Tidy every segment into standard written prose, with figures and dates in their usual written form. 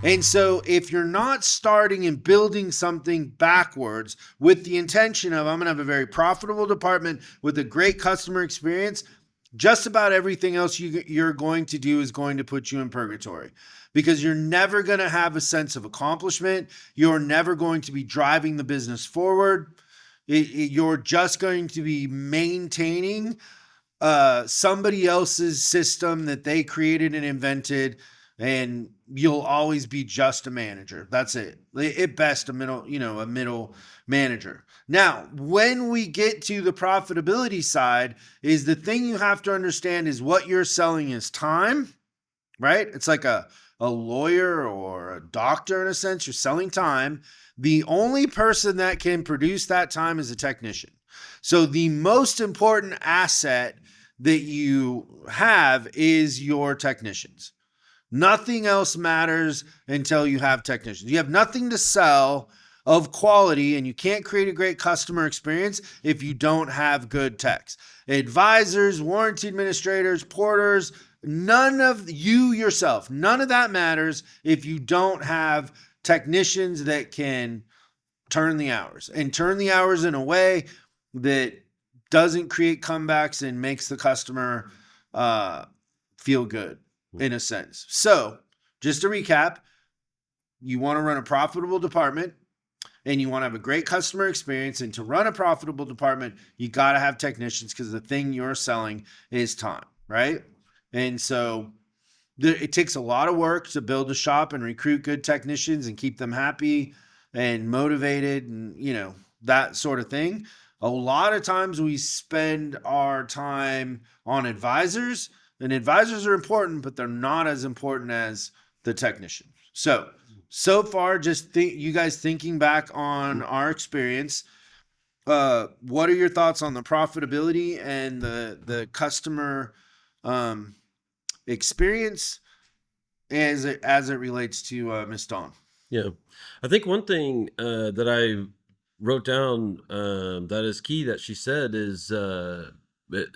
And so if you're not starting and building something backwards with the intention of, I'm going to have a very profitable department with a great customer experience, just about everything else you're going to do is going to put you in purgatory, because you're never going to have a sense of accomplishment. You're never going to be driving the business forward. You're just going to be maintaining somebody else's system that they created and invented, and you'll always be just a manager. That's it. At best, a middle manager. Now, when we get to the profitability side, is the thing you have to understand is what you're selling is time, right? It's like a lawyer or a doctor in a sense. You're selling time. The only person that can produce that time is a technician. So the most important asset that you have is your technicians. Nothing else matters until you have technicians. You have nothing to sell of quality, and you can't create a great customer experience if you don't have good techs. Advisors, warranty administrators, porters, none of you yourself, none of that matters if you don't have technicians that can turn the hours in a way that doesn't create comebacks and makes the customer feel good in a sense. So just to recap, you want to run a profitable department and you want to have a great customer experience. And to run a profitable department, you got to have technicians, because the thing you're selling is time, right? And so it takes a lot of work to build a shop and recruit good technicians and keep them happy and motivated and, that sort of thing. A lot of times we spend our time on advisors, and advisors are important, but they're not as important as the technician. So far, just you guys thinking back on our experience, what are your thoughts on the profitability and the customer experience as it relates to Miss Dawn? Yeah, I think one thing that I wrote down that is key that she said is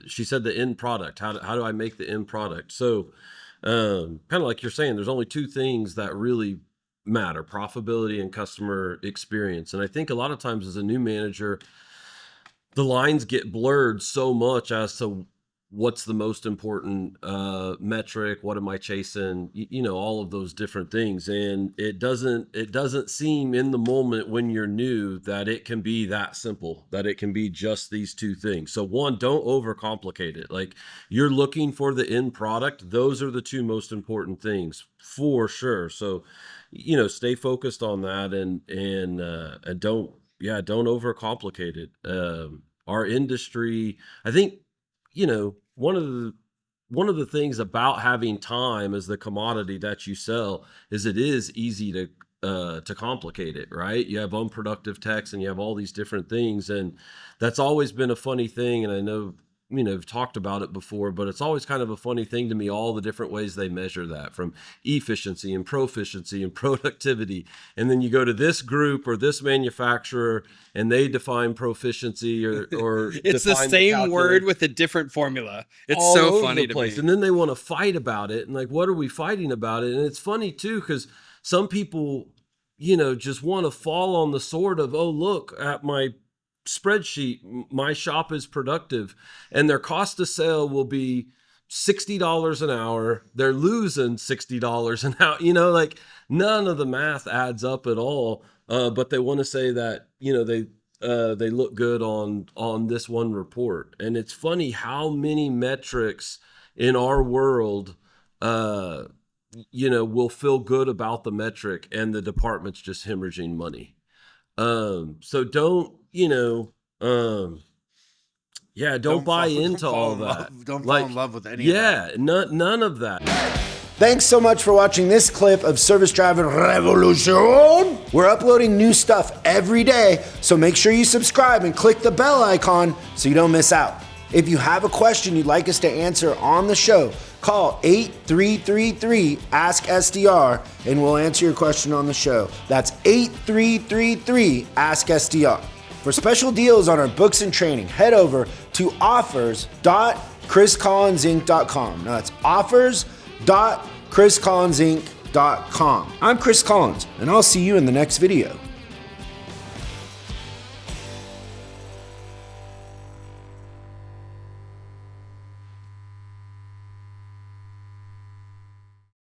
she said the end product. How do I make the end product? So kind of like you're saying, there's only two things that really matter: profitability and customer experience. And I think a lot of times as a new manager, the lines get blurred so much as to what's the most important metric, what am I chasing, all of those different things. And it doesn't seem in the moment when you're new that it can be that simple, that it can be just these two things. So one, don't overcomplicate it. Like, you're looking for the end product. Those are the two most important things for sure. So, stay focused on that and don't overcomplicate it. Our industry, I think, one of the things about having time as the commodity that you sell is it is easy to complicate it, right? You have unproductive techs and you have all these different things, and that's always been a funny thing. And I know, I've talked about it before, but it's always kind of a funny thing to me, all the different ways they measure that, from efficiency and proficiency and productivity. And then you go to this group or this manufacturer and they define proficiency or it's the same word with a different formula. It's all so over funny the place. to me. And then they want to fight about it. And like, what are we fighting about it? And it's funny too, because some people, just want to fall on the sword of, oh, look at my spreadsheet, my shop is productive, and their cost of sale will be $60 an hour. They're losing $60 an hour. Like, none of the math adds up at all. But they want to say that, they look good on this one report. And it's funny how many metrics in our world, will feel good about the metric and the department's just hemorrhaging money. So don't buy into all that. Don't fall in love with any of that. None of that. Thanks so much for watching this clip of Service Driving Revolution. We're uploading new stuff every day, so make sure you subscribe and click the bell icon so you don't miss out. If you have a question you'd like us to answer on the show, call 8333-ASK-SDR and we'll answer your question on the show. That's 8333-ASK-SDR. For special deals on our books and training, head over to offers.chriscollinsinc.com. Now that's offers.chriscollinsinc.com. I'm Chris Collins, and I'll see you in the next video.